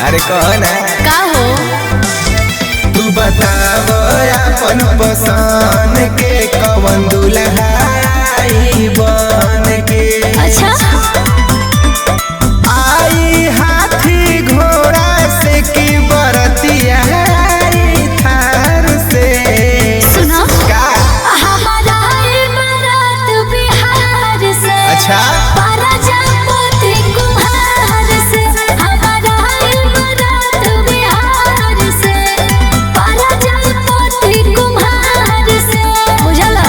अरे कौन है का हो तू बताव अपन पसंद के कवन दुल्हा आई बन के। अच्छा आई हाथी घोड़ा से की बरतिया आई थार से। सुनो का हमारा बारात बिहार से। अच्छा प्रजापति कुम्हार से हमारा बारात बिहार से। प्रजापति कुम्हार से बुझला।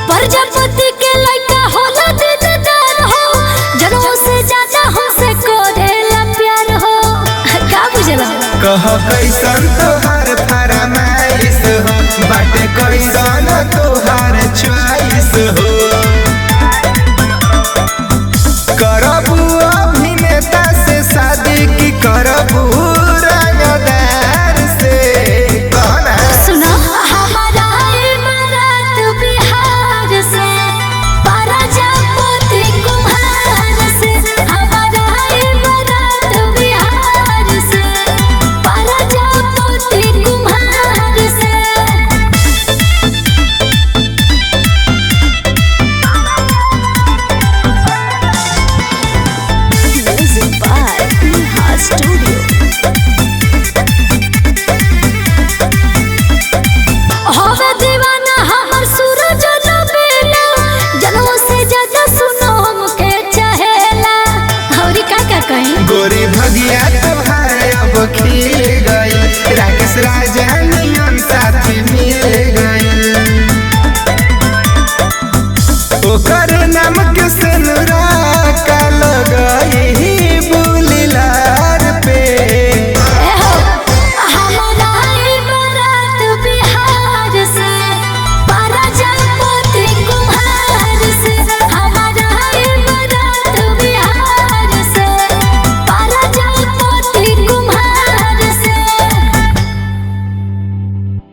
प्रजापति के लइका होला दिलदार हो, जनों से ज्यादा हमसे करेला प्यार हो। का बुझला कह कैसन तोहार फरमाइश हो बाटे कैसन तोहार च्वाइस हो।